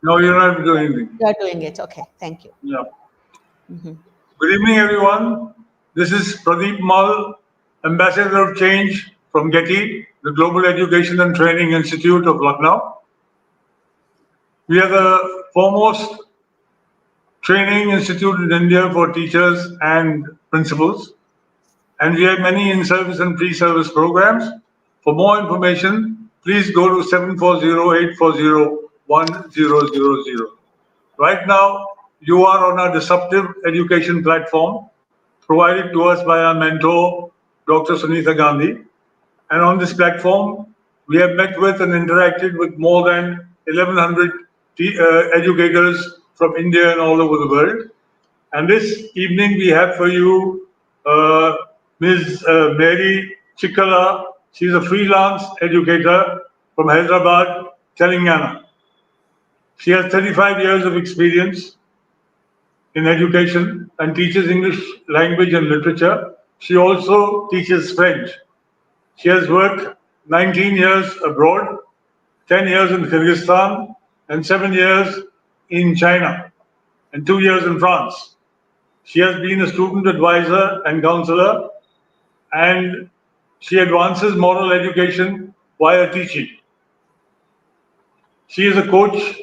No, you're not doing anything. You are doing it. Okay, thank you. Yeah. Good evening, everyone. This is Pradeep Mal, Ambassador of Change from GETI, the Global Education and Training Institute of Lucknow. We are the foremost training institute in India for teachers and principals, and we have many in-service and pre-service programs. For more information, please go to 740-840-1000. Right now, you are on a disruptive education platform provided to us by our mentor, Dr. Sunita Gandhi. And on this platform, we have met with and interacted with more than 1,100 educators from India and all over the world. And this evening, we have for you Ms. Mary Chikkala. She's a freelance educator from Hyderabad, Telangana. She has 35 years of experience in education and teaches English language and literature. She also teaches French. She has worked 19 years abroad, 10 years in Kyrgyzstan, and 7 years in China, and 2 years in France. She has been a student advisor and counselor, and she advances moral education via teaching. She is a coach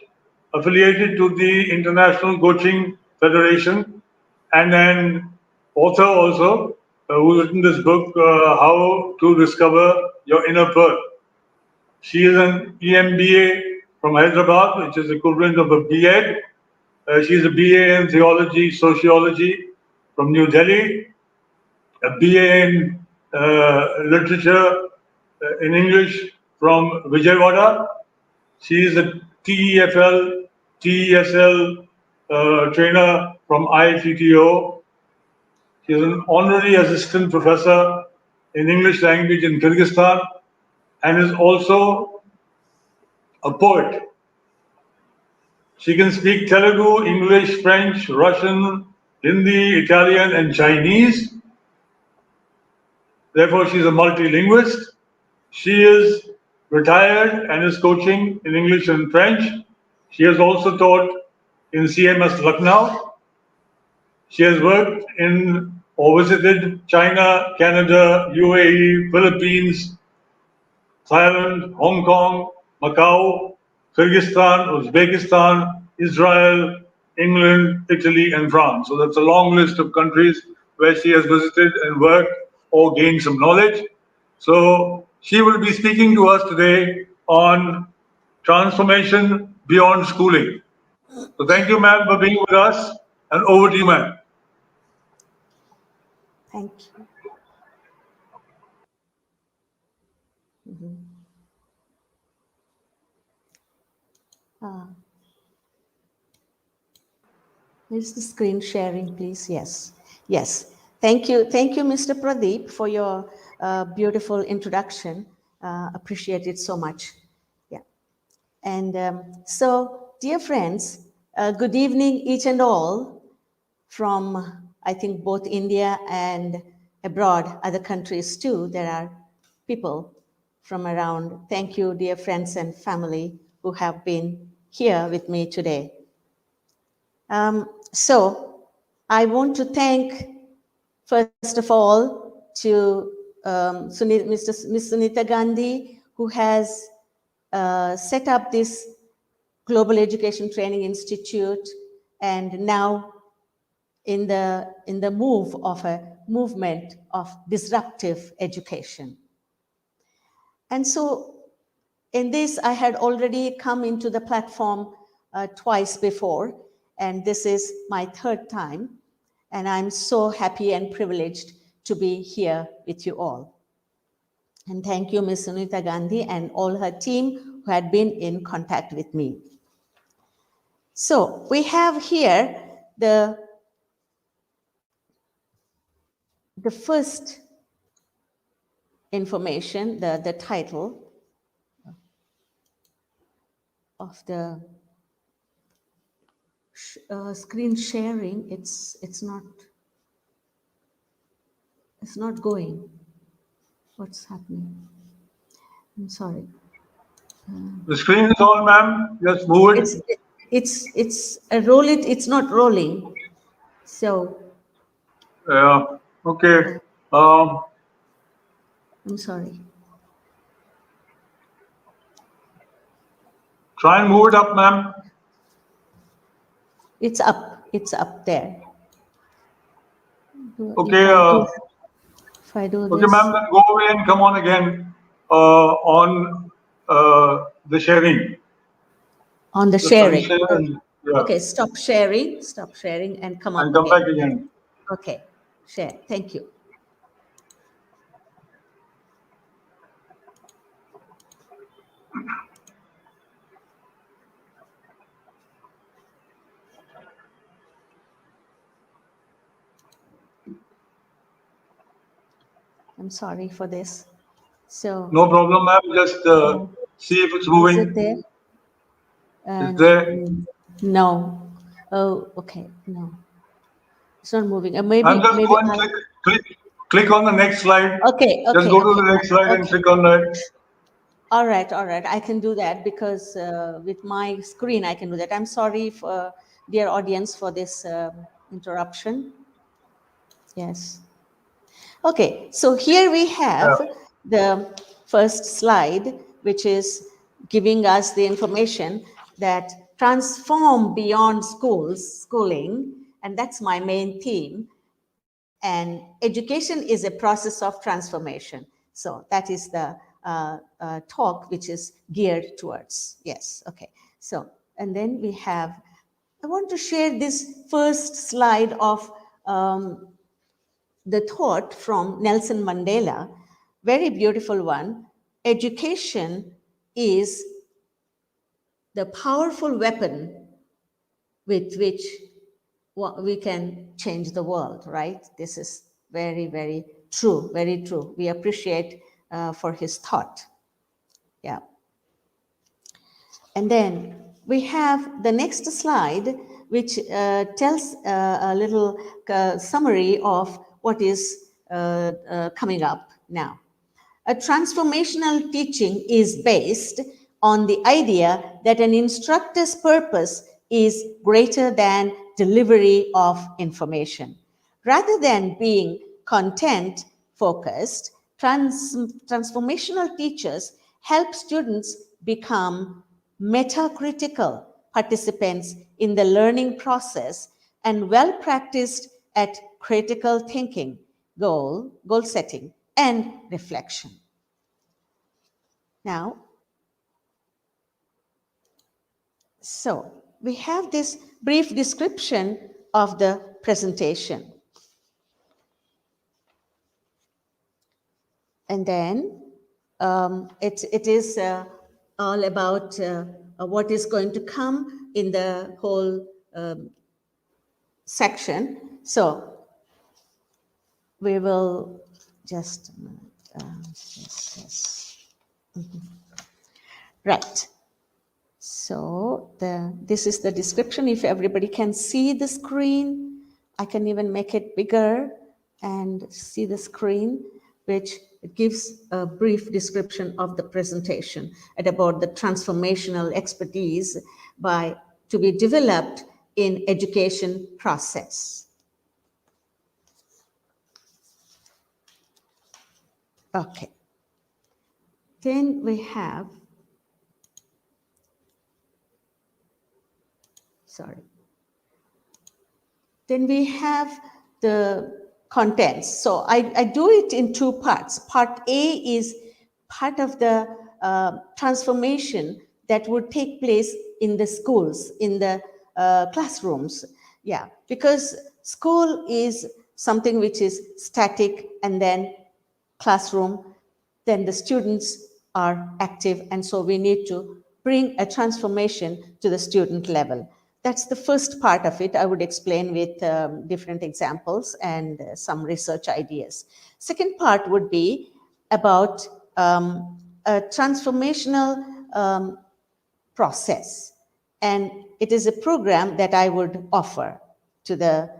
affiliated to the International Coaching Federation and an author also who's written this book, How to Discover Your Inner Pearl. She is an EMBA from Hyderabad, which is equivalent of a B.Ed. She is a BA in Theology, Sociology from New Delhi, a BA in Literature in English from Vijayawada. She is a TEFL, TESL trainer from IFTTO. She is an honorary assistant professor in English language in Kyrgyzstan and is also a poet. She can speak Telugu, English, French, Russian, Hindi, Italian, and Chinese. Therefore, she's a multilingualist. She is retired and is coaching in English and French. She has also taught in CMS Lucknow. She has worked in or visited China, Canada, UAE, Philippines, Thailand, Hong Kong, Macau, Kyrgyzstan, Uzbekistan, Israel, England, Italy, and France. So that's a long list of countries where she has visited and worked or gained some knowledge. So she will be speaking to us today on transformation beyond schooling. So thank you, ma'am, for being with us. And over to you, ma'am. Thank you. Where's the screen sharing, please? Yes. Yes. Thank you. Thank you, Mr. Pradeep, for your beautiful introduction. Appreciate it so much. Yeah. And so, dear friends, good evening, each and all, from, I think, both India and abroad, other countries too. There are people from around. Thank you, dear friends and family who have been here with me today. So I want to thank, first of all, to Ms. Sunita Gandhi, who has set up this Global Education Training Institute, and now in the move of a movement of disruptive education. And so in this, I had already come into the platform twice before, and this is my third time. And I'm so happy and privileged to be here with you all. And thank you, Ms. Sunita Gandhi and all her team who had been in contact with me. So we have here the first information, the title of the screen sharing. It's not going. What's happening? I'm sorry. The screen is on, ma'am. Just move it. It's a roll it. It's not rolling. So Okay. I'm sorry. Try and move it up, ma'am. It's up. It's up there. Okay. If I do Okay, this ma'am. Then go away and come on again on the sharing. on the Just sharing. unshare and yeah, Okay, stop sharing and come and up come back again. again. Okay, share. Thank you. I'm sorry for this. So, No problem, ma'am. Just see if it's is it moving. there? Is And there? no. Oh, okay. No, it's not moving. I'm just Maybe go and I. click on the next slide. Just go to Okay, the next slide and okay. click on that. All right. I can do that because with my screen I can do that. I'm sorry for dear audience for this interruption. Yes. Okay, so here we Yeah. have the first slide, which is giving us the information that transform beyond schooling, and that's my main theme. And education is a process of transformation. So that is the talk which is geared towards. Yes, okay. So, and then we have, I want to share this first slide of the thought from Nelson Mandela, very beautiful one. Education is the powerful weapon with which we can change the world, right? This is very, very true, very true. We appreciate for his thought. Yeah. And then we have the next slide, which tells a little summary of what is coming up now. A transformational teaching is based on the idea that an instructor's purpose is greater than delivery of information. Rather than being content focused, transformational teachers help students become metacritical participants in the learning process and well practiced at critical thinking, goal setting, and reflection. Now, so we have this brief description of the presentation. And then it is all about what is going to come in the whole section. So we will just, yes. Right. So this is the description. If everybody can see the screen, I can even make it bigger and see the screen, which it gives a brief description of the presentation and about the transformational expertise to be developed in education process. Okay. Then we have, Then we have the contents. So I do it in two parts. Part A is part of the transformation that would take place in the schools, in the classrooms. Yeah, because school is something which is static, and then classroom, then the students are active, and so we need to bring a transformation to the student level. That's the first part of it. I would explain with different examples and some research ideas. Second part would be about a transformational process. And it is a program that I would offer to the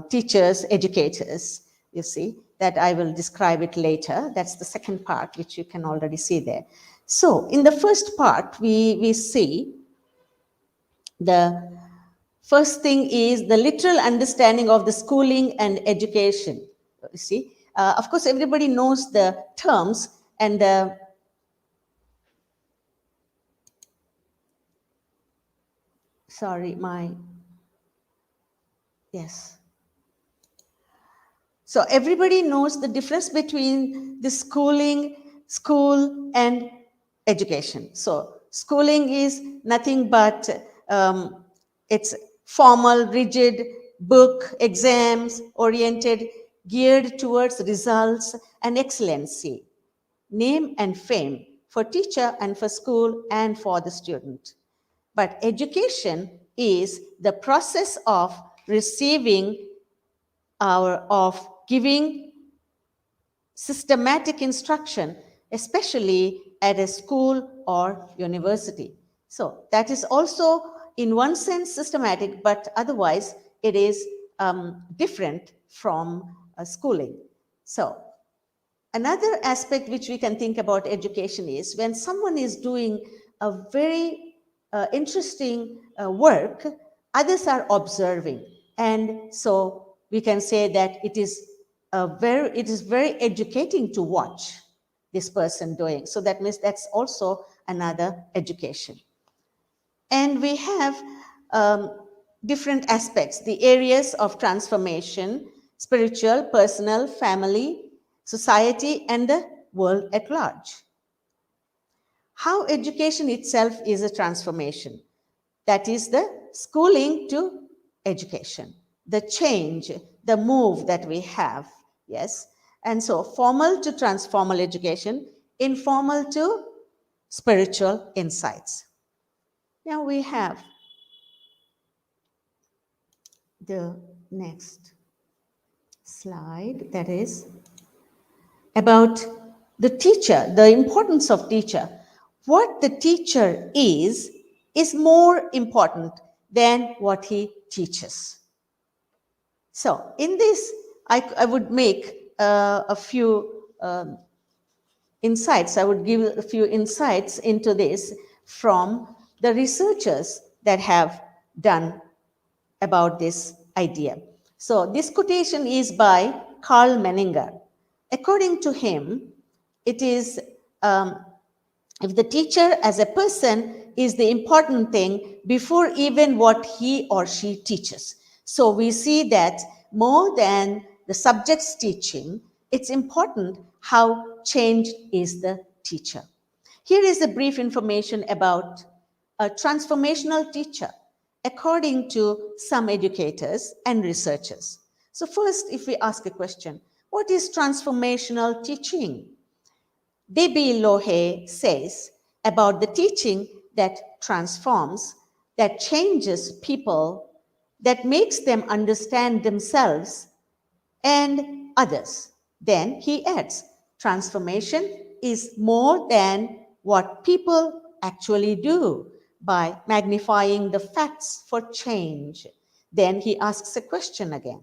teachers, educators, you see, that I will describe it later. That's the second part, which you can already see there. So in the first part, we see The first thing is the literal understanding of the schooling and education. You see, of course, everybody knows the terms and the yes. So everybody knows the difference between the school, and education. So schooling is nothing but it's formal, rigid, book, exams oriented, geared towards results and excellency, name and fame for teacher and for school and for the student. But education is the process of receiving of giving systematic instruction, especially at a school or university. So that is also, in one sense, systematic, but otherwise it is different from schooling. So another aspect which we can think about education is when someone is doing a very interesting work, others are observing. And so we can say that it is very educating to watch this person doing. So that means that's also another education. And we have different aspects, the areas of transformation: spiritual, personal, family, society, and the world at large. How education itself is a transformation. That is the schooling to education, the change, the move that we have. Yes. And so formal to transformal education, informal to spiritual insights. Now we have the next slide, that is about the teacher, the importance of teacher. What the teacher is more important than what he teaches. So in this, I would make a few insights. I would give a few insights into this from the researchers that have done about this idea. So this quotation is by Carl Menninger. According to him, it is if the teacher as a person is the important thing before even what he or she teaches. So we see that more than the subject's teaching, it's important how changed is the teacher. Here is a brief information about a transformational teacher, according to some educators and researchers. So first, if we ask a question, what is transformational teaching? D.B. Lohe says about the teaching that transforms, that changes people, that makes them understand themselves and others. Then he adds, transformation is more than what people actually do by magnifying the facts for change. Then he asks a question again.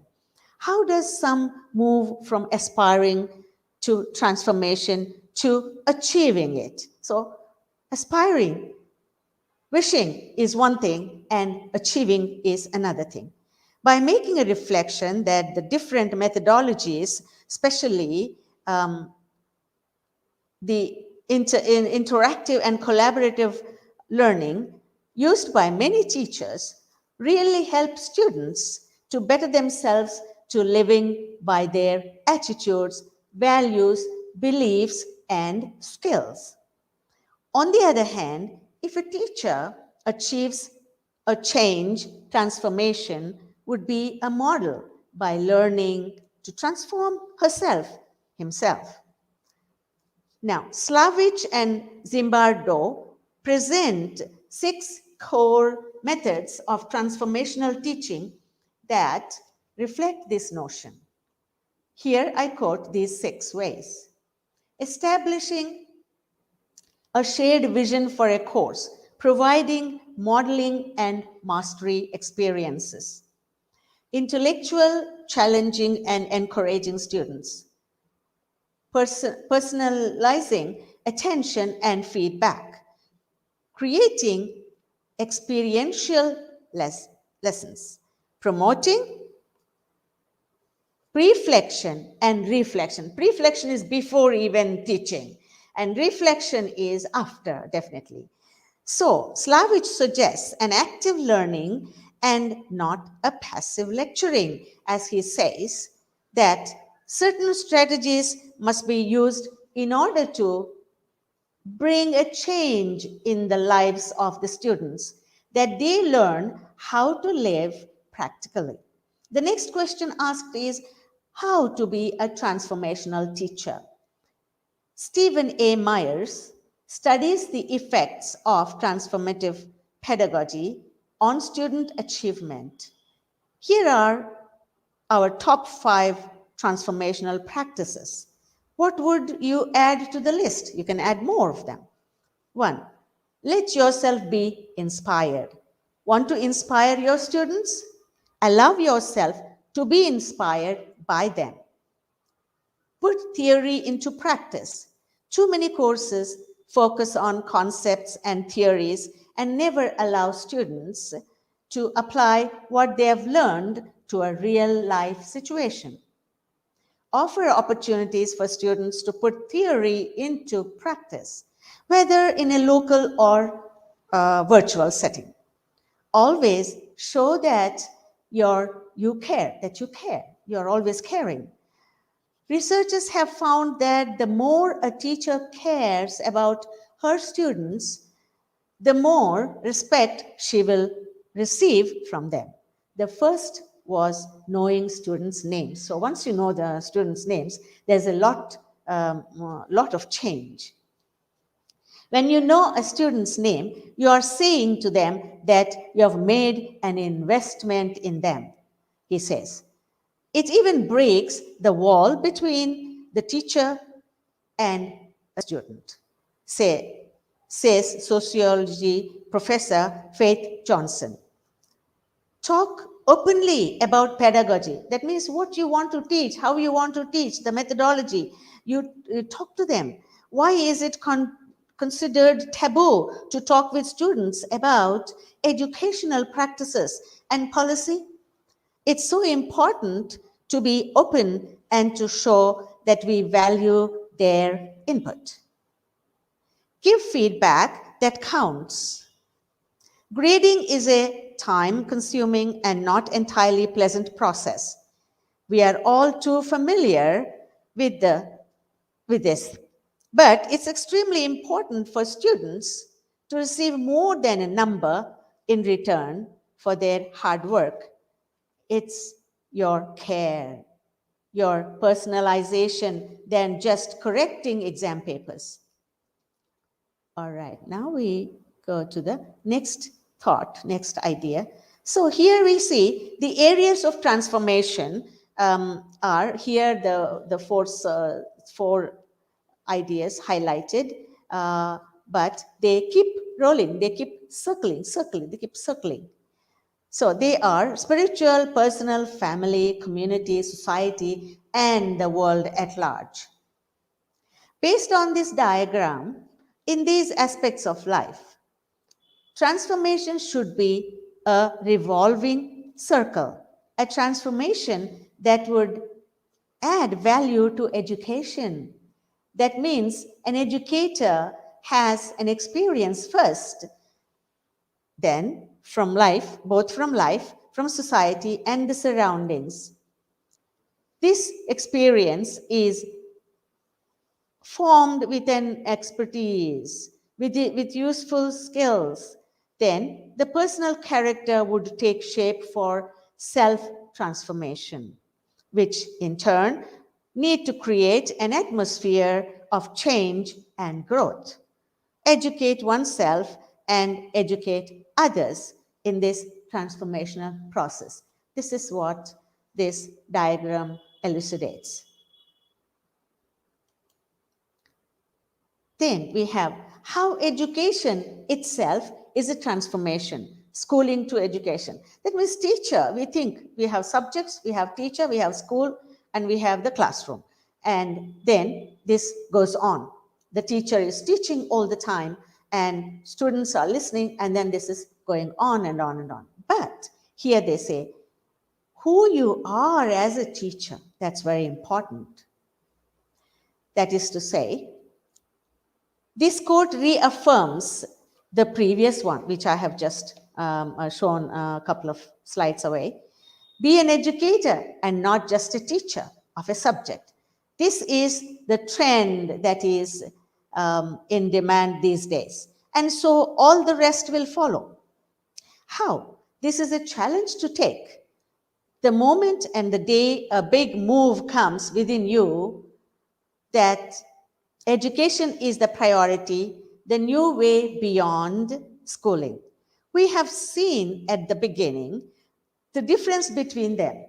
How does some move from aspiring to transformation to achieving it? So aspiring, wishing is one thing and achieving is another thing. By making a reflection that the different methodologies, especially the interactive and collaborative learning used by many teachers, really help students to better themselves to living by their attitudes, values, beliefs, and skills. On the other hand, if a teacher achieves a change, transformation would be a model by learning to transform herself, himself. Now, Slavich and Zimbardo present 6 core methods of transformational teaching that reflect this notion. Here I quote these 6 ways. Establishing a shared vision for a course, providing modeling and mastery experiences. Intellectual, challenging, and encouraging students. Personalizing attention and feedback. Creating experiential lessons, promoting preflection and reflection. Preflection is before even teaching, and reflection is after, definitely. So, Slavich suggests an active learning and not a passive lecturing, as he says that certain strategies must be used in order to bring a change in the lives of the students, that they learn how to live practically. The next question asked is how to be a transformational teacher. Stephen A. Myers studies the effects of transformative pedagogy on student achievement. Here are our top 5 transformational practices. What would you add to the list? You can add more of them. 1. Let yourself be inspired. Want to inspire your students? Allow yourself to be inspired by them. Put theory into practice. Too many courses focus on concepts and theories and never allow students to apply what they have learned to a real life situation. Offer opportunities for students to put theory into practice, whether in a local or virtual setting. Always show that you care, you're always caring. Researchers have found that the more a teacher cares about her students, the more respect she will receive from them. The first was knowing students' names. So once you know the students' names, there's a lot of change. When you know a student's name, you are saying to them that you have made an investment in them, he says. It even breaks the wall between the teacher and a student, says sociology professor Faith Johnson. Talk openly about pedagogy. That means what you want to teach, how you want to teach, the methodology. You talk to them. Why is it considered taboo to talk with students about educational practices and policy? It's so important to be open and to show that we value their input. Give feedback that counts. Grading is a time-consuming and not entirely pleasant process. We are all too familiar with this. But it's extremely important for students to receive more than a number in return for their hard work. It's your care, your personalization than just correcting exam papers. All right, now we go to the next thought, next idea. So here we see the areas of transformation are here the four ideas highlighted, but they keep rolling, they keep circling, they keep circling. So they are spiritual, personal, family, community, society, and the world at large. Based on this diagram, in these aspects of life, transformation should be a revolving circle, a transformation that would add value to education. That means an educator has an experience first, then from life, both from life, from society, and the surroundings. This experience is formed with an expertise, with useful skills. Then the personal character would take shape for self-transformation, which in turn need to create an atmosphere of change and growth. Educate oneself and educate others in this transformational process. This is what this diagram elucidates. Then we have how education itself is a transformation, schooling to education. That means teacher, we think we have subjects, we have teacher, we have school, and we have the classroom. And then this goes on. The teacher is teaching all the time, and students are listening, and then this is going on and on and on. But here they say, who you are as a teacher, that's very important. That is to say, this quote reaffirms the previous one, which I have just shown a couple of slides away. Be an educator and not just a teacher of a subject. This is the trend that is in demand these days. And so all the rest will follow. How? This is a challenge to take. The moment and the day a big move comes within you that education is the priority, the new way beyond schooling. We have seen at the beginning the difference between them.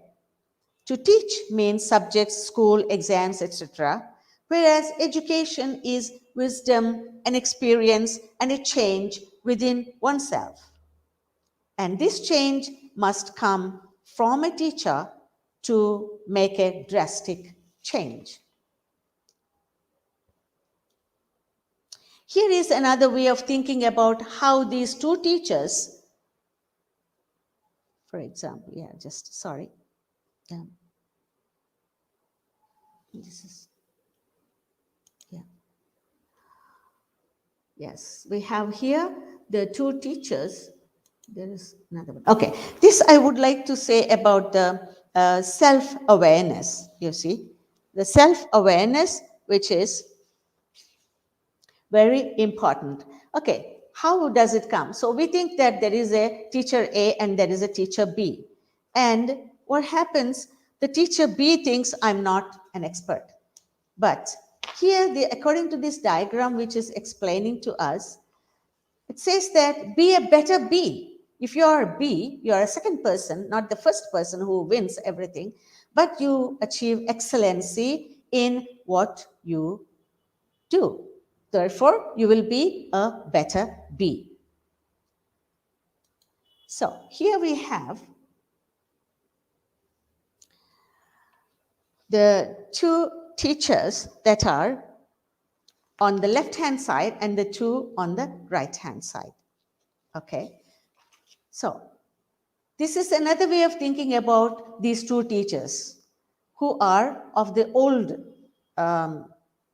To teach means subjects, school, exams, etc., whereas education is wisdom, an experience, and a change within oneself. And this change must come from a teacher to make a drastic change. Here is another way of thinking about how these two teachers, for example, Yes, we have here the two teachers. There is another one. Okay, this I would like to say about the self-awareness, you see. The self-awareness, which is very important. Okay, how does it come? So we think that there is a teacher A and there is a teacher B. And what happens, the teacher B thinks I'm not an expert. But here, according to this diagram, which is explaining to us, it says that be a better B. If you are a B, you are a second person, not the first person who wins everything, but you achieve excellency in what you do. Therefore, you will be a better B. So here we have the two teachers that are on the left-hand side and the two on the right-hand side. Okay. So this is another way of thinking about these two teachers who are of the old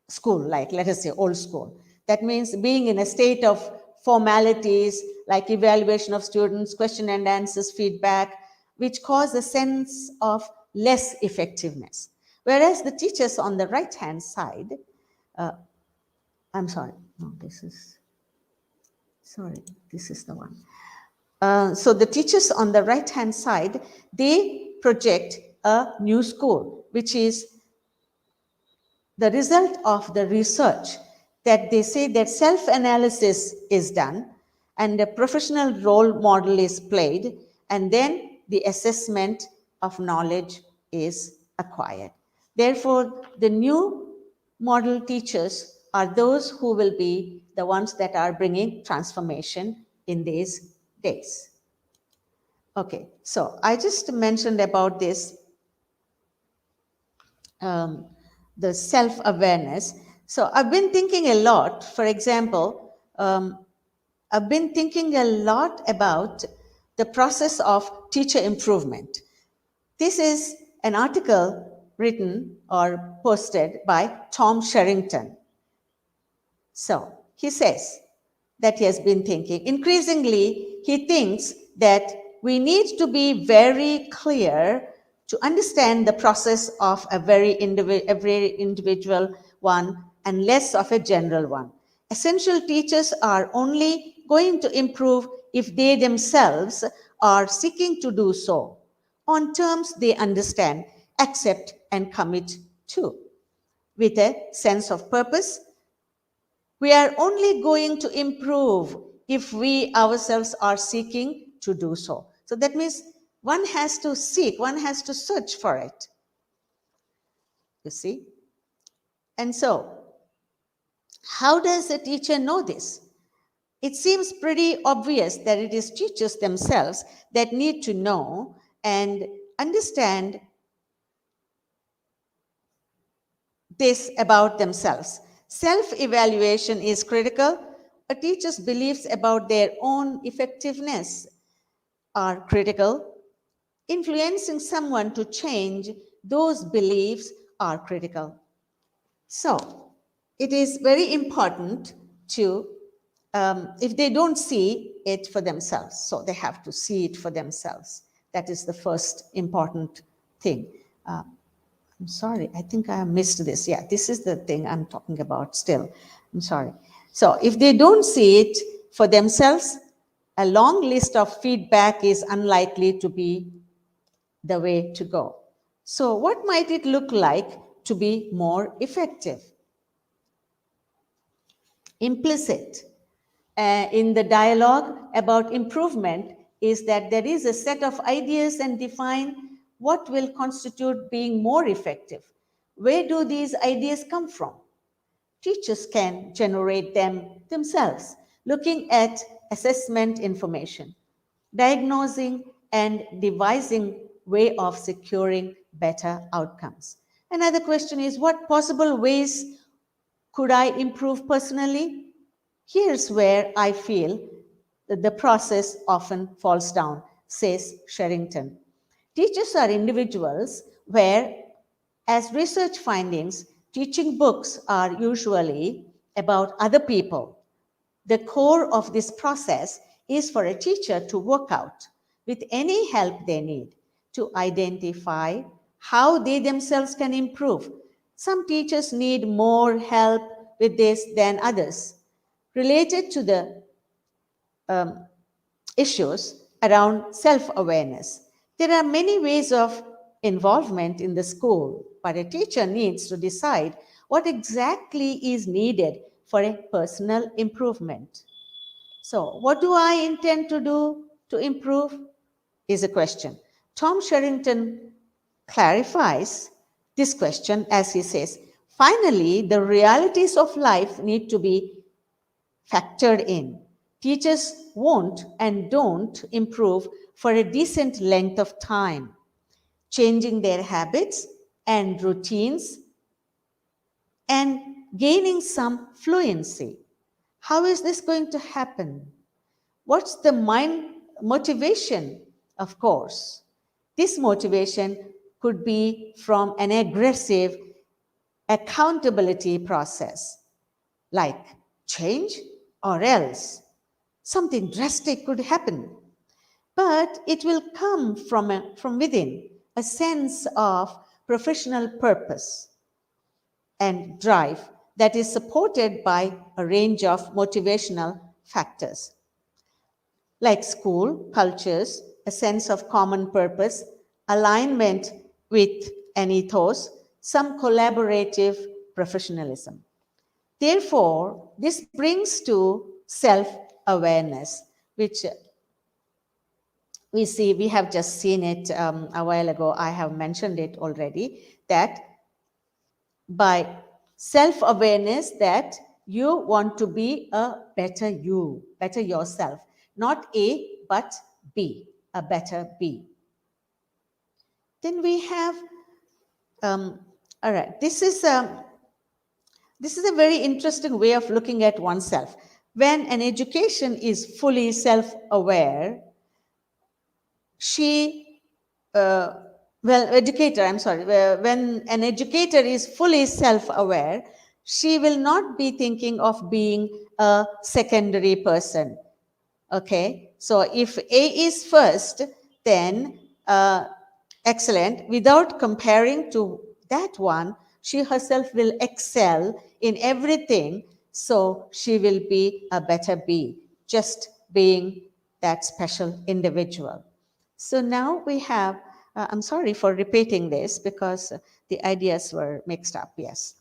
school, like let us say old school. That means being in a state of formalities like evaluation of students, question and answers, feedback, which cause a sense of less effectiveness. Whereas the teachers on the right-hand side, I'm sorry, no, this is the one. So the teachers on the right-hand side, they project a new school, which is the result of the research that they say that self-analysis is done and a professional role model is played, and then the assessment of knowledge is acquired. Therefore, the new model teachers are those who will be the ones that are bringing transformation in these days. Okay, so I just mentioned about this, the self-awareness. So I've been thinking a lot, for example, I've been thinking a lot about the process of teacher improvement. This is an article written or posted by Tom Sherrington. So he says that he has been thinking. Increasingly, he thinks that we need to be very clear to understand the process of a very individual one and less of a general one. Essential teachers are only going to improve if they themselves are seeking to do so on terms they understand, accept, and commit to. With a sense of purpose, we are only going to improve if we ourselves are seeking to do so. So that means one has to seek, one has to search for it. You see? And so, how does a teacher know this? It seems pretty obvious that it is teachers themselves that need to know and understand this about themselves. Self-evaluation is critical. A teacher's beliefs about their own effectiveness are critical. Influencing someone to change those beliefs are critical. So it is very important to, if they don't see it for themselves, so they have to see it for themselves. That is the first important thing. I'm sorry, I think I missed this. Yeah, this is the thing I'm talking about still. I'm sorry. So if they don't see it for themselves, a long list of feedback is unlikely to be the way to go. So what might it look like to be more effective? Implicit in the dialogue about improvement is that there is a set of ideas and define what will constitute being more effective. Where do these ideas come from? Teachers can generate them themselves, looking at assessment information, diagnosing and devising way of securing better outcomes. Another question is, what possible ways could I improve personally? Here's where I feel that the process often falls down, says Sherrington. Teachers are individuals where, as research findings, teaching books are usually about other people. The core of this process is for a teacher to work out, with any help they need, to identify how they themselves can improve. Some teachers need more help with this than others. Related to the issues around self-awareness, there are many ways of involvement in the school, but a teacher needs to decide what exactly is needed for a personal improvement. So, what do I intend to do to improve? Is a question. Tom Sherrington clarifies this question as he says, finally, the realities of life need to be factored in. Teachers won't and don't improve for a decent length of time. Changing their habits and routines and gaining some fluency. How is this going to happen? What's the mind motivation? Of course, this motivation could be from an aggressive accountability process, like change or else something drastic could happen. But it will come from within, a sense of professional purpose and drive that is supported by a range of motivational factors, like school, cultures, a sense of common purpose, alignment with an ethos, some collaborative professionalism. Therefore, this brings to self-awareness, which we have just seen it a while ago. I have mentioned it already, that by self-awareness that you want to be a better you, better yourself, not A, but B, a better B. Then we have, all right, this is a very interesting way of looking at oneself. When an education is fully self-aware, when an educator is fully self-aware, she will not be thinking of being a secondary person. Okay, so if A is first, then excellent. Without comparing to that one, she herself will excel in everything, so she will be a better B, just being that special individual. So now we have, I'm sorry for repeating this because the ideas were mixed up, yes.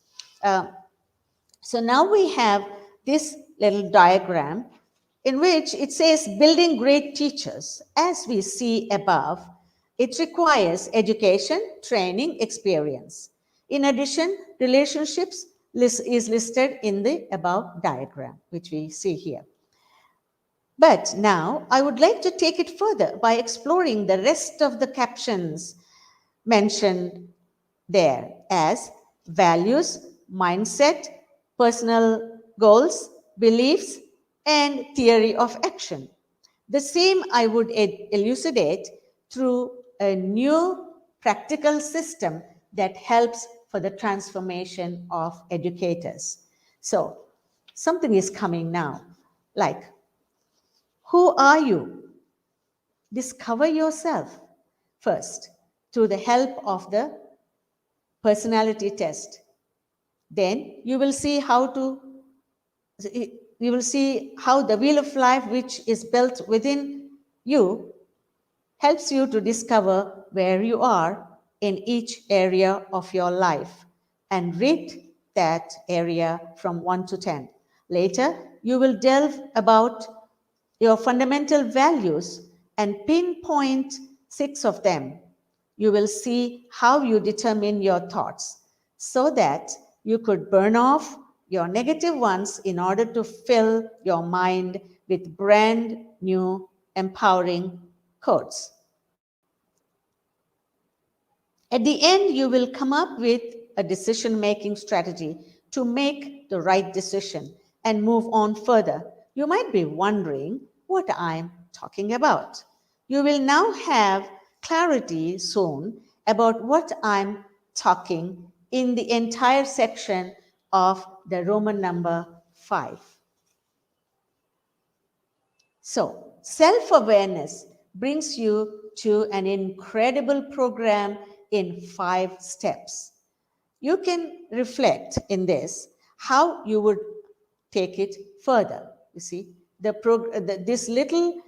So now we have this little diagram in which it says building great teachers. As we see above, it requires education, training, experience. In addition, relationships is listed in the above diagram, which we see here. But now I would like to take it further by exploring the rest of the captions mentioned there as values, mindset, personal goals, beliefs, and theory of action. The same I would elucidate through a new practical system that helps for the transformation of educators. So, something is coming now, like, who are you? Discover yourself first through the help of the personality test. Then you will see how the wheel of life, which is built within you, helps you to discover where you are in each area of your life and rate that area from 1 to 10. Later, you will delve about your fundamental values and pinpoint 6 of them. You will see how you determine your thoughts so that you could burn off your negative ones in order to fill your mind with brand new empowering codes. At the end, you will come up with a decision-making strategy to make the right decision and move on further. You might be wondering what I'm talking about. You will now have clarity soon about what I'm talking in the entire section of the Roman number 5. So, self-awareness brings you to an incredible program in 5 steps. You can reflect in this how you would take it further. You see, this little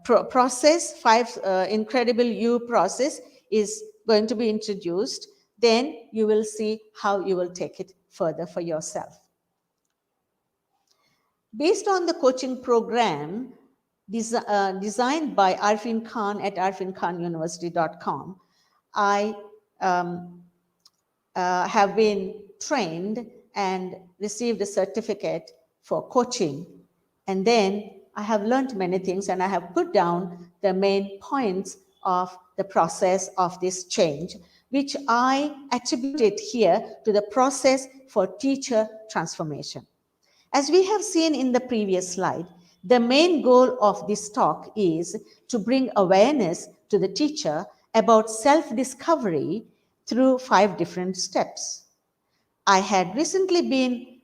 process, 5 incredible you process, is going to be introduced. Then you will see how you will take it further for yourself. Based on the coaching program designed by Arfin Khan at arfinkhanuniversity.com, I have been trained and received a certificate for coaching. And then I have learned many things, and I have put down the main points of the process of this change, which I attributed here to the process for teacher transformation. As we have seen in the previous slide, the main goal of this talk is to bring awareness to the teacher about self-discovery through 5 different steps. I had recently been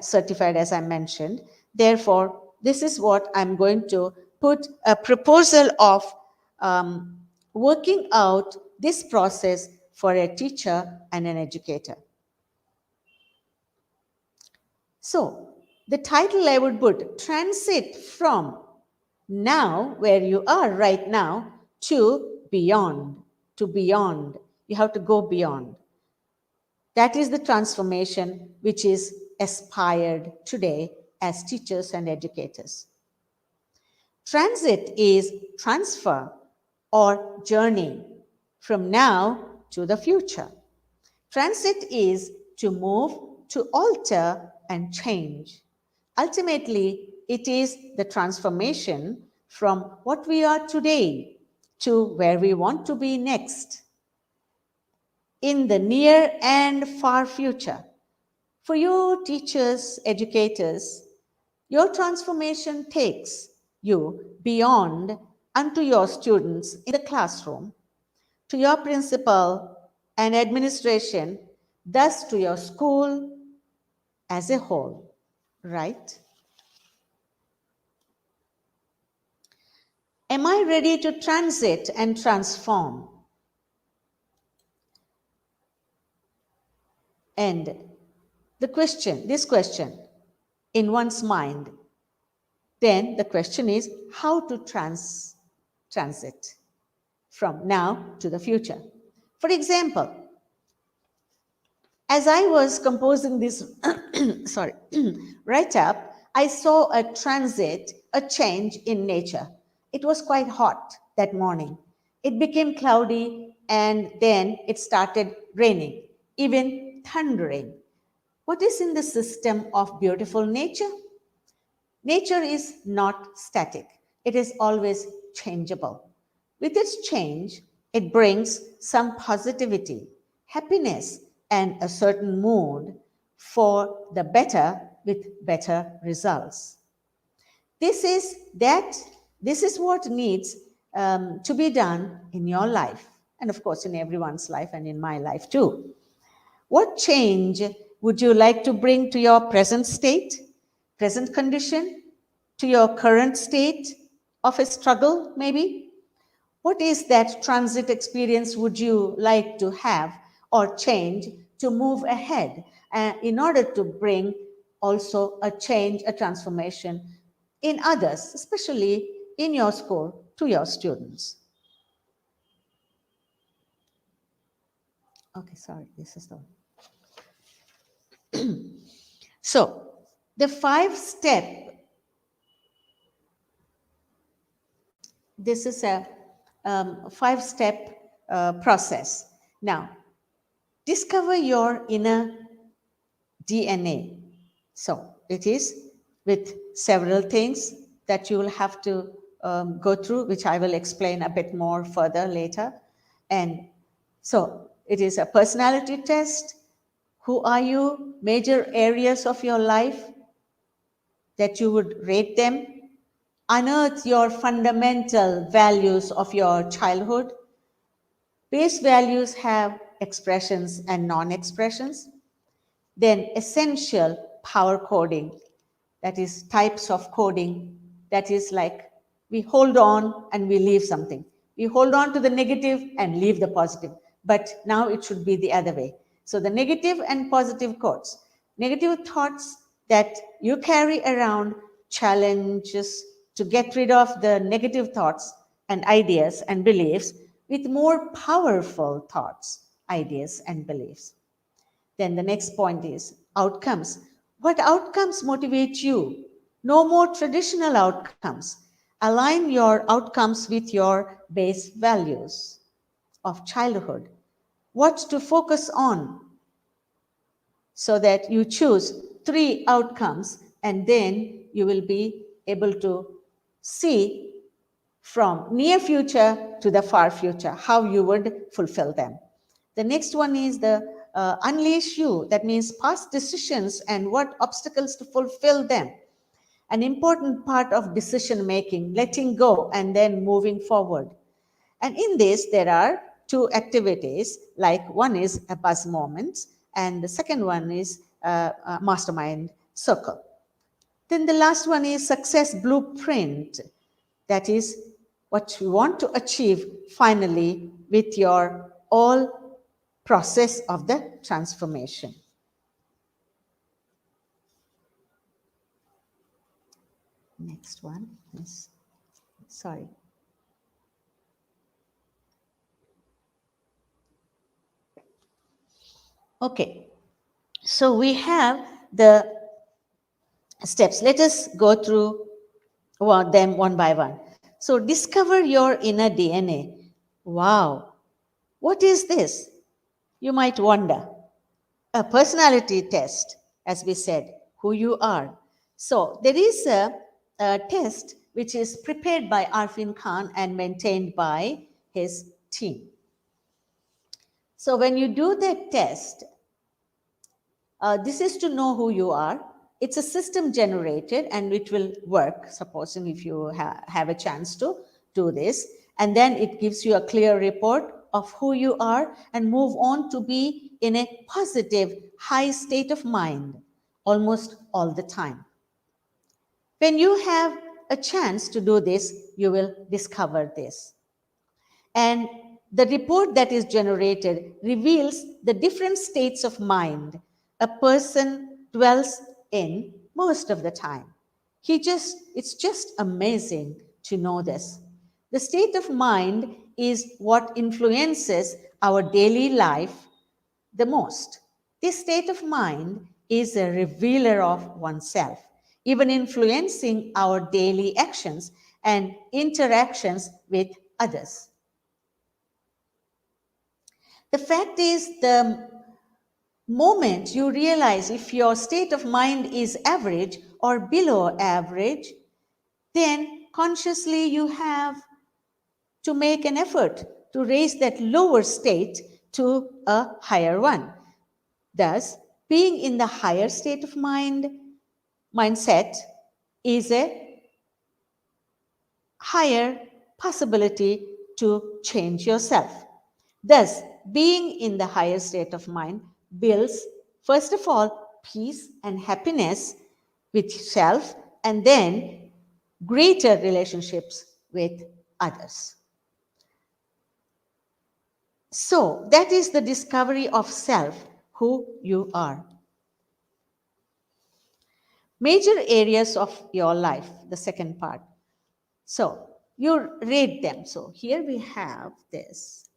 certified, as I mentioned. Therefore, this is what I'm going to put a proposal of working out this process for a teacher and an educator. So, the title I would put, transit from now, where you are right now, to beyond. You have to go beyond. That is the transformation which is aspired today as teachers and educators. Transit is transfer or journey from now to the future. Transit is to move, to alter and change. Ultimately, it is the transformation from what we are today to where we want to be next in the near and far future. For you teachers, educators, your transformation takes you beyond unto your students in the classroom, to your principal and administration, thus to your school as a whole, right? Am I ready to transit and transform? And this question in one's mind, then the question is how to transit from now to the future. For example, as I was composing this write-up, I saw a change in nature. It was quite hot that morning. It became cloudy and then it started raining, even thundering. What is in the system of beautiful nature? Nature is not static. It is always changeable. With its change, it brings some positivity, happiness, and a certain mood for the better with better results. This is what needs to be done in your life, and of course in everyone's life and in my life too. What change would you like to bring to your present state, present condition, to your current state of a struggle, maybe? What is that transit experience would you like to have or change to move ahead in order to bring also a change, a transformation in others, especially in your school, to your students? Okay, sorry, this is the one. So, the 5-step, this is a 5-step process. Now, discover your inner DNA. So, it is with several things that you will have to go through, which I will explain a bit more further later. And so, it is a personality test. Who are you? Major areas of your life that you would rate them. Unearth your fundamental values of your childhood. Base values have expressions and non-expressions. Then essential power coding, that is types of coding, that is like we hold on and we leave something. We hold on to the negative and leave the positive. But now it should be the other way. So the negative and positive codes. Negative thoughts that you carry around, challenges to get rid of the negative thoughts and ideas and beliefs with more powerful thoughts, ideas, and beliefs. Then the next point is outcomes. What outcomes motivate you? No more traditional outcomes. Align your outcomes with your base values of childhood. What to focus on, so that you choose 3 outcomes, and then you will be able to see from near future to the far future how you would fulfill them. The next one is the unleash you, that means past decisions and what obstacles to fulfill them. An important part of decision making, letting go and then moving forward. And in this, there are 2 activities, like one is a buzz moment, and the second one is a Mastermind Circle. Then the last one is success blueprint. That is what you want to achieve finally with your all process of the transformation. Next one is, sorry. Okay, so we have the steps. Let us go through them one by one. So discover your inner DNA. Wow, what is this? You might wonder. A personality test, as we said, who you are. So there is a test which is prepared by Arfin Khan and maintained by his team. So when you do that test, this is to know who you are. It's a system generated and it will work, supposing if you have a chance to do this. And then it gives you a clear report of who you are and move on to be in a positive, high state of mind almost all the time. When you have a chance to do this, you will discover this. And the report that is generated reveals the different states of mind a person dwells in most of the time. It's just amazing to know this. The state of mind is what influences our daily life the most. This state of mind is a revealer of oneself, even influencing our daily actions and interactions with others. The fact is, the moment you realize if your state of mind is average or below average, then consciously you have to make an effort to raise that lower state to a higher one. Thus, being in the higher state of mindset is a higher possibility to change yourself. Thus, being in the higher state of mind builds, first of all, peace and happiness with self, and then greater relationships with others. So, that is the discovery of self, who you are. Major areas of your life, the second part. So, you rate them. So, here we have this.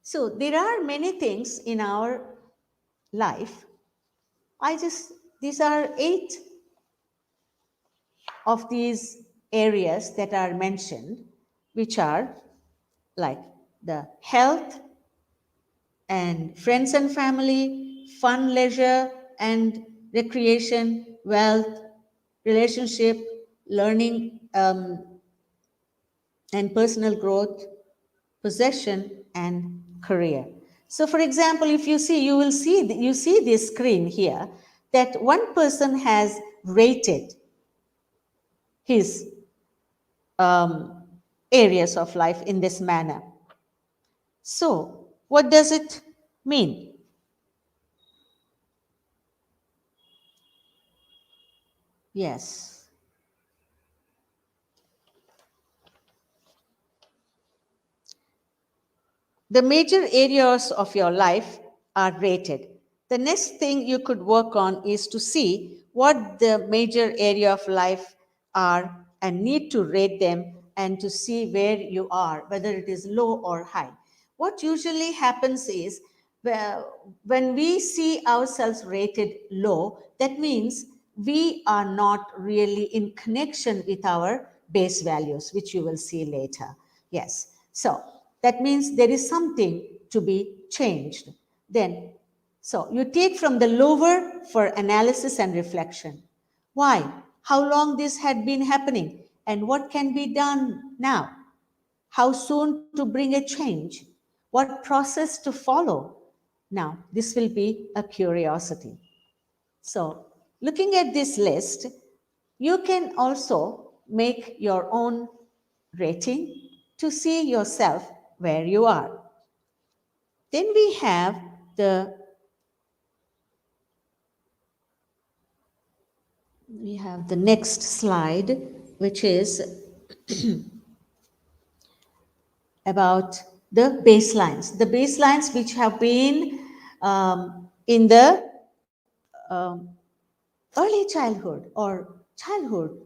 So, there are many things in our life. These are 8 of these areas that are mentioned, which are like the health and friends and family, fun, leisure and recreation, wealth, relationship, learning and personal growth, possession and career. So for example, if you see, you see this screen here, that one person has rated his areas of life in this manner. So what does it mean? Yes. The major areas of your life are rated. The next thing you could work on is to see what the major area of life are and need to rate them and to see where you are, whether it is low or high. What usually happens is when we see ourselves rated low, that means we are not really in connection with our base values, which you will see later. Yes. So that means there is something to be changed. Then, so you take from the lower for analysis and reflection. Why? How long this had been happening and what can be done now? How soon to bring a change? What process to follow? Now, this will be a curiosity. So, looking at this list, you can also make your own rating to see yourself where you are. Then we have the next slide, which is about the baselines. The baselines which have been in the early childhood or childhood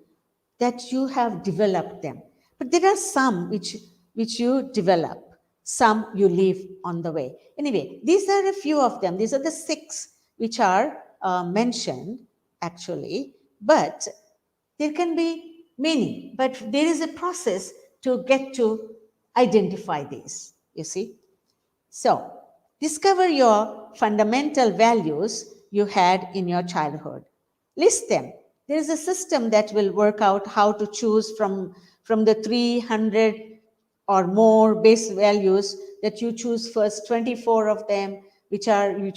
that you have developed them. But there are some which you develop, some you leave on the way. Anyway, these are a few of them. These are the 6 which are mentioned actually, but there can be many, but there is a process to get to identify these, you see. So, discover your fundamental values you had in your childhood. List them. There is a system that will work out how to choose from the 300 or more base values that you choose first 24 of them which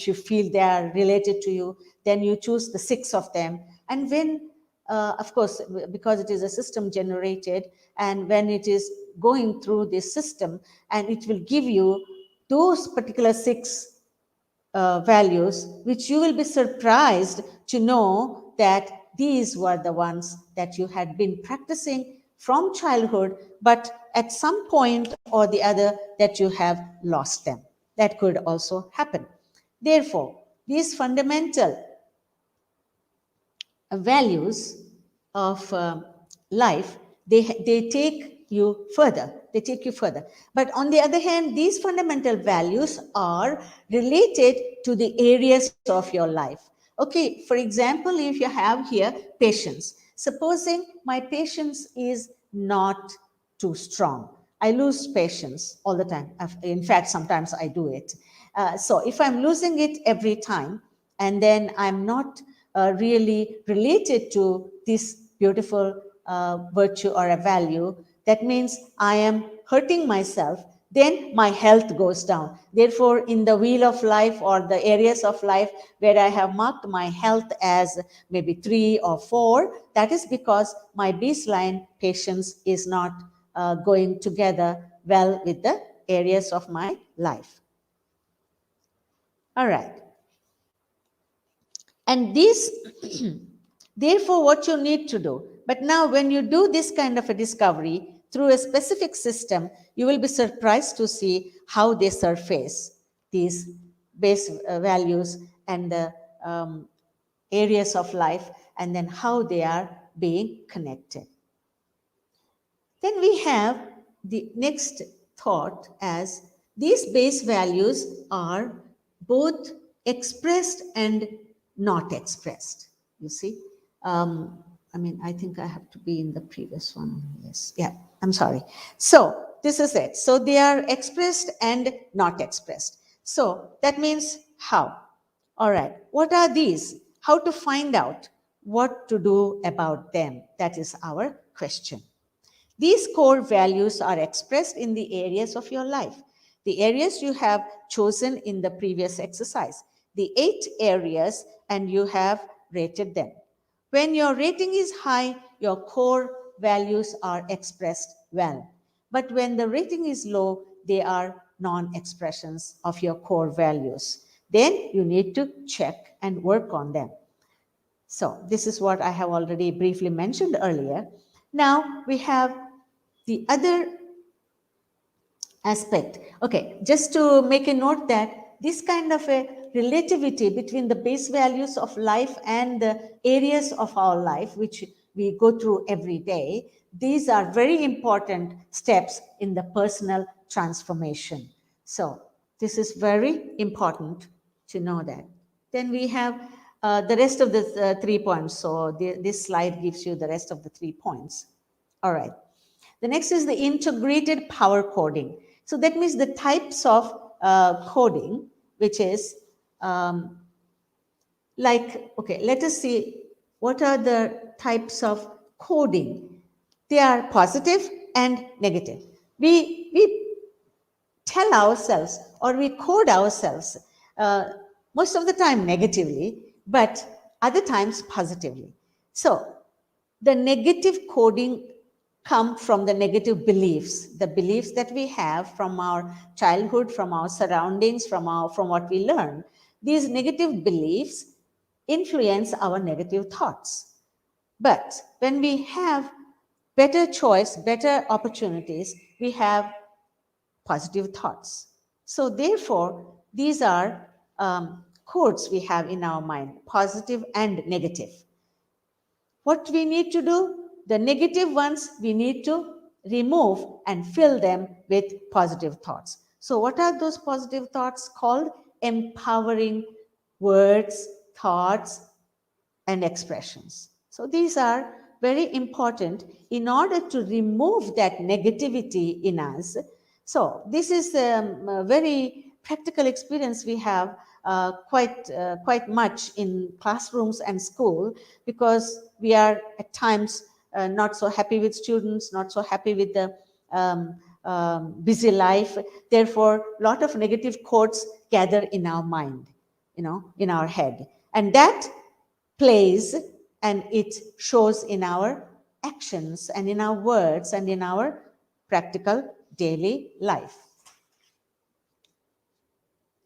you feel they are related to you, then you choose the 6 of them, and when of course, because it is a system generated, and when it is going through this system, and it will give you those particular 6 values, which you will be surprised to know that these were the ones that you had been practicing from childhood, but at some point or the other that you have lost them. That could also happen. Therefore, these fundamental values of life, they take you further. They take you further. But on the other hand, these fundamental values are related to the areas of your life. Okay, for example, if you have here patience. Supposing my patience is not too strong. I lose patience all the time. In fact, sometimes I do it. So if I'm losing it every time, and then I'm not really related to this beautiful virtue or a value, that means I am hurting myself. then my health goes down. Therefore, in the wheel of life or the areas of life where I have marked my health as maybe 3 or 4, that is because my baseline patience is not going together well with the areas of my life. All right. And these, therefore, what you need to do. But now, when you do this kind of a discovery through a specific system, you will be surprised to see how they surface these base values and the areas of life, and then how they are being connected. Then we have the next thought as these base values are both expressed and not expressed. You see, I think I have to be in the previous one. Yes, yeah, I'm sorry. So this is it. So they are expressed and not expressed. So that means how? All right. What are these? How to find out what to do about them? That is our question. These core values are expressed in the areas of your life, the areas you have chosen in the previous exercise, the 8 areas, and you have rated them. When your rating is high, your core values are expressed well. But when the rating is low, they are non-expressions of your core values. Then you need to check and work on them. So this is what I have already briefly mentioned earlier. Now we have the other aspect. Okay, just to make a note that this kind of a relativity between the base values of life and the areas of our life, which we go through every day, these are very important steps in the personal transformation. So this is very important to know that. Then we have the rest of the 3 points. So this slide gives you the rest of the 3 points. All right. The next is the integrated power coding. So that means the types of coding, which is okay, let us see what are the types of coding. They are positive and negative. We tell ourselves or we code ourselves most of the time negatively, but other times positively. So the negative coding come from the negative beliefs, the beliefs that we have from our childhood, from our surroundings, from what we learn. These negative beliefs influence our negative thoughts. But when we have better choice, better opportunities, we have positive thoughts. So therefore, these are codes we have in our mind, positive and negative. What we need to do? The negative ones we need to remove and fill them with positive thoughts. So what are those positive thoughts called? Empowering words, thoughts, and expressions. So these are very important in order to remove that negativity in us. So this is a very practical experience we have quite much in classrooms and school, because we are at times not so happy with students, not so happy with the busy life. Therefore, a lot of negative quotes gather in our mind, in our head, and that plays and it shows in our actions and in our words and in our practical daily life.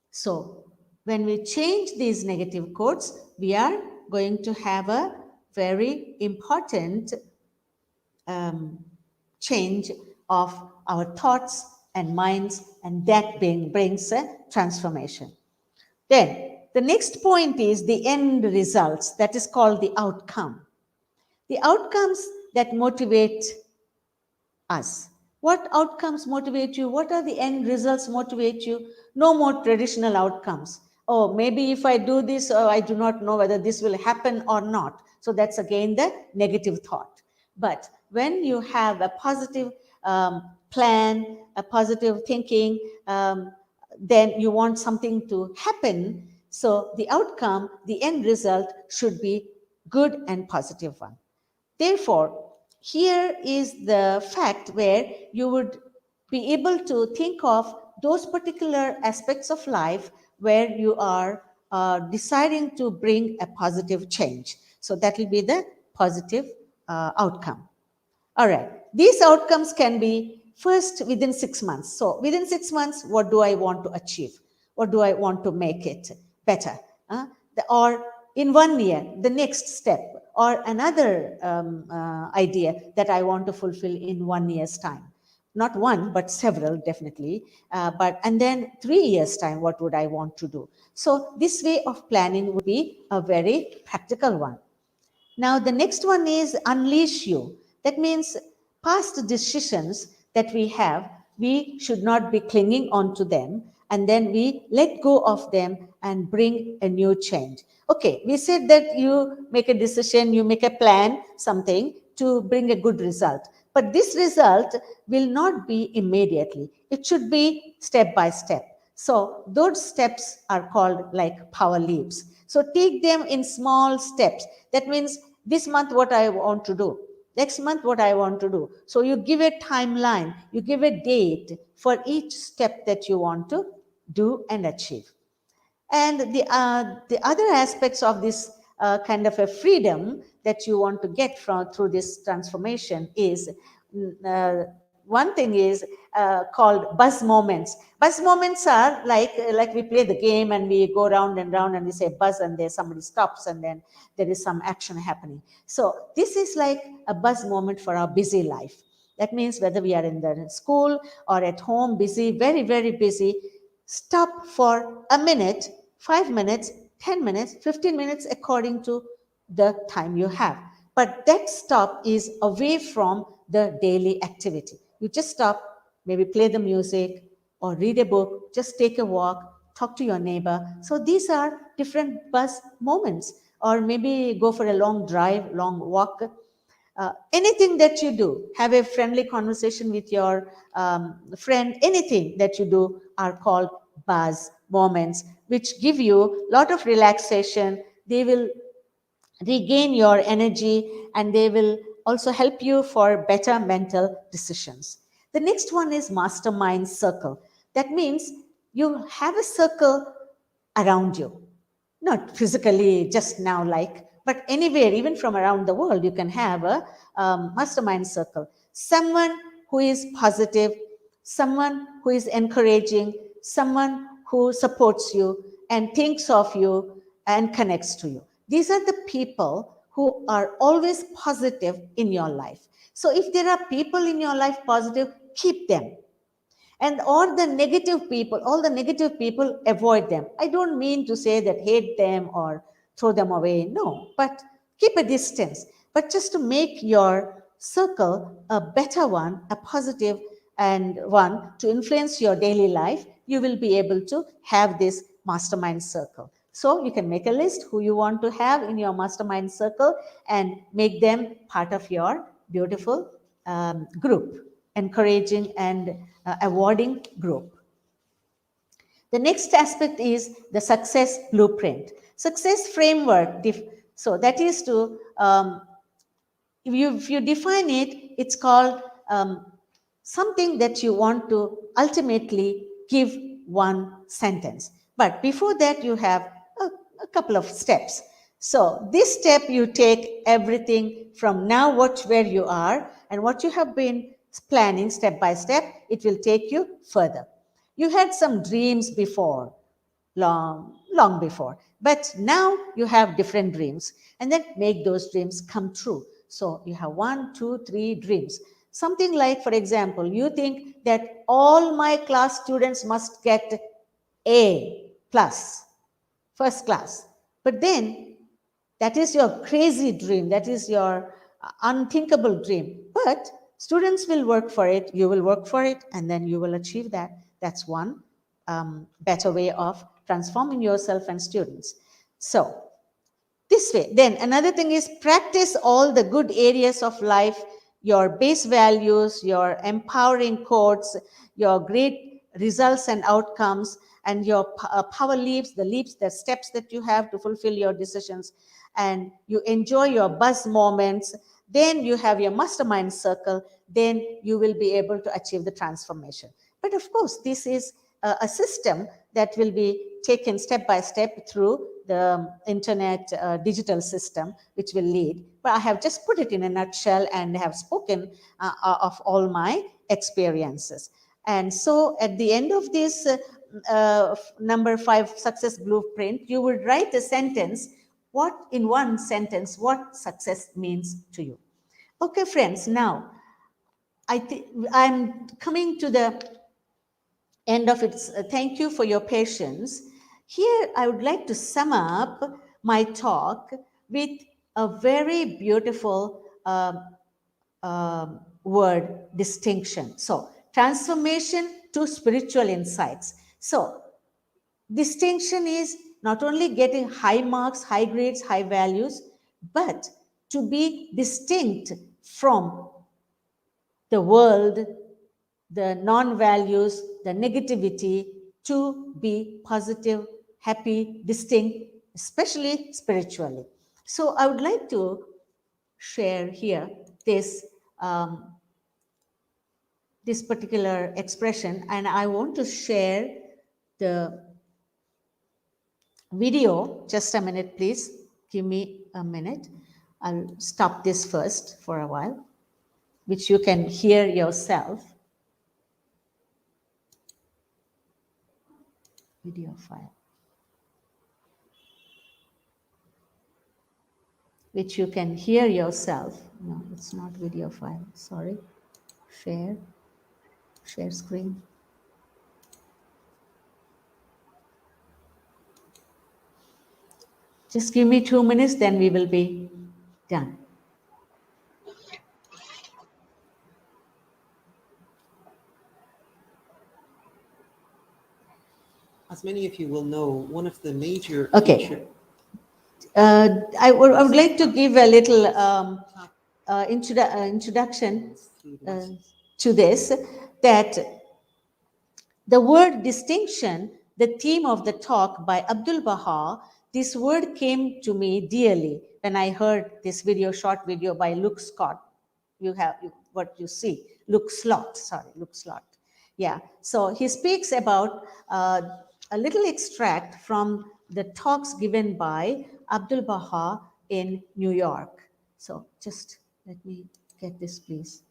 So when we change these negative quotes, we are going to have a very important change of our thoughts and minds, and that brings a transformation. Then the next point is the end results, that is called the outcome. The outcomes that motivate us. What outcomes motivate you? What are the end results motivate you? No more traditional outcomes. Oh, maybe if I do this, I do not know whether this will happen or not. So that's again the negative thought. But when you have a positive plan, a positive thinking, then you want something to happen. So the outcome, the end result should be good and positive one. Therefore, here is the fact where you would be able to think of those particular aspects of life where you are deciding to bring a positive change. So that will be the positive outcome. All right. These outcomes can be first within 6 months. So within 6 months, what do I want to achieve? What do I want to make it better? Or in 1 year, the next step, or another idea that I want to fulfill in 1 year's time. Not one, but several, definitely. And then 3 years' time, what would I want to do? So this way of planning would be a very practical one. Now, the next one is unleash you. That means past decisions that we have, we should not be clinging on to them, and then we let go of them and bring a new change. Okay, we said that you make a decision, you make a plan, something to bring a good result. But this result will not be immediately. It should be step by step. So those steps are called like power leaps. So take them in small steps. That means this month what I want to do, next month what I want to do. So you give a timeline, you give a date for each step that you want to do and achieve. And the other aspects of this kind of a freedom that you want to get from through this transformation is one thing is called buzz moments. Buzz moments are like we play the game and we go round and round and we say buzz and there somebody stops and then there is some action happening. So this is like a buzz moment for our busy life. That means whether we are in the school or at home, busy, very, very busy, stop for a minute, 5 minutes, 10 minutes, 15 minutes, according to the time you have. But that stop is away from the daily activity. You just stop, maybe play the music or read a book, just take a walk, talk to your neighbor. So these are different buzz moments. Or maybe go for a long drive, long walk. Anything that you do, have a friendly conversation with your friend, anything that you do are called buzz moments, which give you a lot of relaxation. They will regain your energy and they will also help you for better mental decisions. The next one is Mastermind Circle. That means you have a circle around you, not physically just now but anywhere, even from around the world, you can have a mastermind circle. Someone who is positive, someone who is encouraging, someone who supports you and thinks of you and connects to you. These are the people who are always positive in your life. So if there are people in your life positive, keep them. And all the negative people, avoid them. I don't mean to say that hate them or throw them away, no, but keep a distance. But just to make your circle a better one, a positive and one to influence your daily life, you will be able to have this mastermind circle. So you can make a list who you want to have in your mastermind circle and make them part of your beautiful group, encouraging and awarding group. The next aspect is the success blueprint. Success framework. So that is to, if you define it, it's called something that you want to ultimately give one sentence. But before that, you have a couple of steps. So this step, you take everything from now, where you are and what you have been planning step by step, it will take you further. You had some dreams before, long before, but now you have different dreams, and then make those dreams come true. So you have 1, 2, 3 dreams. Something like, for example, you think that all my class students must get A plus, first class. But then that is your crazy dream. That is your unthinkable dream. But students will work for it. You will work for it, and then you will achieve that. That's one better way of transforming yourself and students. So this way. Then another thing is practice all the good areas of life, your base values, your empowering quotes, your great results and outcomes, and your power leaps, the steps that you have to fulfill your decisions, and you enjoy your buzz moments. then you have your Mastermind Circle, then you will be able to achieve the transformation. But of course, this is a system that will be taken step by step through the internet digital system, which will lead. But I have just put it in a nutshell and have spoken of all my experiences. And so at the end of this number 5 success blueprint, you would write a sentence, what in one sentence, what success means to you. Okay, friends, now I'm coming to the end of it. Thank you for your patience. Here, I would like to sum up my talk with a very beautiful word, distinction. So, transformation to spiritual insights. So, distinction is not only getting high marks, high grades, high values, but to be distinct from the world, the non-values, the negativity, to be positive, happy, distinct, especially spiritually. So I would like to share here this this particular expression, and I want to share the video. Just a minute, please. Give me a minute. I'll stop this first for a while, which you can hear yourself. Video file, which you can hear yourself. No, it's not video file. Sorry. Share screen. Just give me 2 minutes, then we will be done. As many of you will know, one of the major Okay. I would like to give a little introduction to this, that the word distinction, the theme of the talk by Abdul Baha, this word came to me dearly when I heard this video, short video by Luke Scott. You have what you see, Luke Slot. Yeah, so he speaks about a little extract from the talks given by Abdul Baha in New York. So just let me get this, please.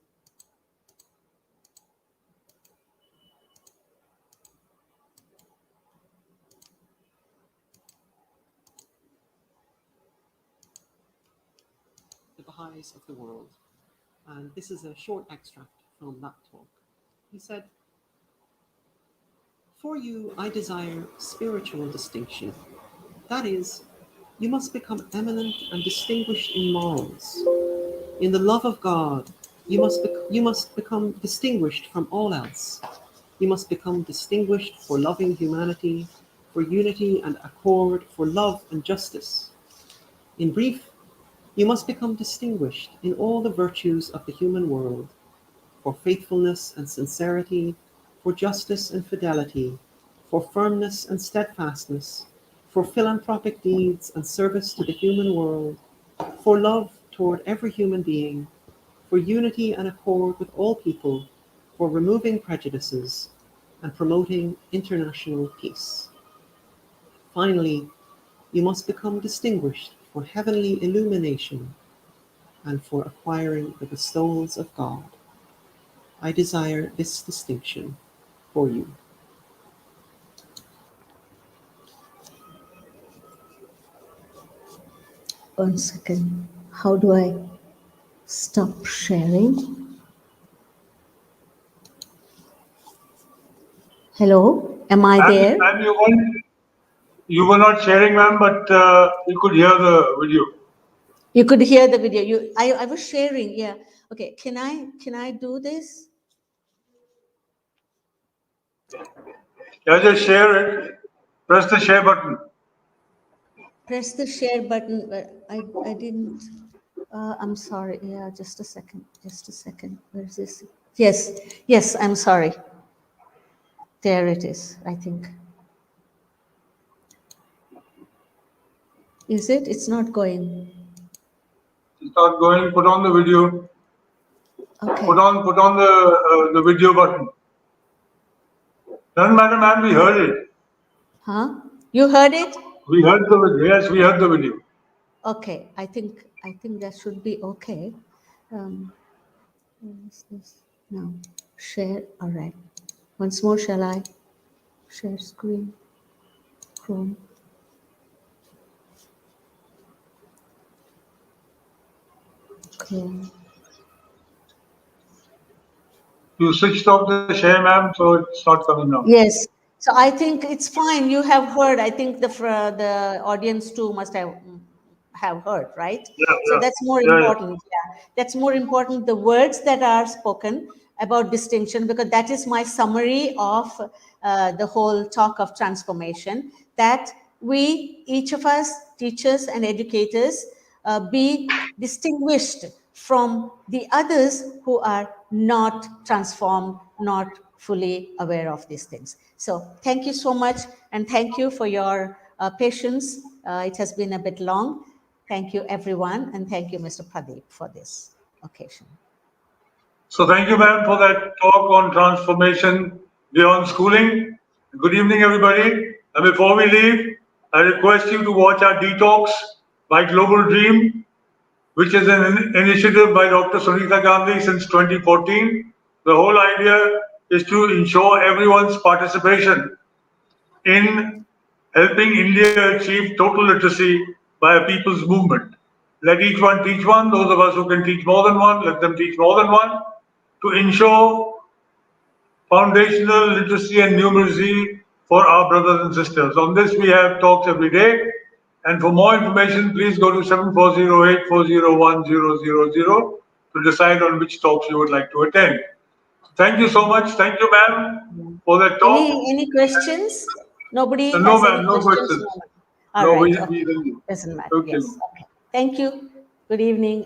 The Baha'is of the world. And this is a short extract from that talk. He said, "For you, I desire spiritual distinction. That is, you must become eminent and distinguished in morals. In the love of God, you must become distinguished from all else. You must become distinguished for loving humanity, for unity and accord, for love and justice. In brief, you must become distinguished in all the virtues of the human world, for faithfulness and sincerity, for justice and fidelity, for firmness and steadfastness, for philanthropic deeds and service to the human world, for love toward every human being, for unity and accord with all people, for removing prejudices and promoting international peace. Finally, you must become distinguished for heavenly illumination and for acquiring the bestowals of God. I desire this distinction for you." One second. How do I stop sharing? Hello, am I there? Ma'am, you were not sharing, ma'am, but you could hear the video. You could hear the video. I was sharing. Yeah. Okay. Can I do this? Yeah, just share it. Press the share button. Press the share button. But I didn't. I'm sorry. Yeah. Just a second. Where is this? Yes. I'm sorry. There it is. I think. Is it? It's not going. Start going. Put on the video. Okay. Put on the video button. Doesn't matter, man. We heard it. Huh? You heard it? We heard the video. Yes, we heard the video. Okay. I think that should be okay. Where is this? No. Share. All right. Once more, shall I? Share screen. Chrome. Chrome. You switched off the share, ma'am, so it's not coming now. Yes. So I think it's fine. You have heard. I think the audience too must have heard, right? Yeah, So yeah. that's more Yeah, yeah. important. Yeah, that's more important. The words that are spoken about distinction, because that is my summary of the whole talk of transformation. That we, each of us, teachers and educators, be distinguished from the others who are not transformed, not fully aware of these things. So thank you so much, and thank you for your patience. It has been a bit long. Thank you, everyone, and thank you, Mr. Pradeep, for this occasion. So thank you, ma'am, for that talk on transformation beyond schooling. Good evening, everybody. And before we leave, I request you to watch our Detox by Global Dream, which is an initiative by Dr. Sunita Gandhi since 2014. The whole idea is to ensure everyone's participation in helping India achieve total literacy by a people's movement. Let each one teach one. Those of us who can teach more than one, let them teach more than one, to ensure foundational literacy and numeracy for our brothers and sisters. On this, we have talks every day. And for more information, please go to 7408401000 to decide on which talks you would like to attend. Thank you so much. Thank you, ma'am, for that talk. Any questions? Nobody No, has any ma'am, no questions? questions. All No, right. we Okay. didn't. Doesn't matter. Okay. Yes. Okay. Thank you. Good evening.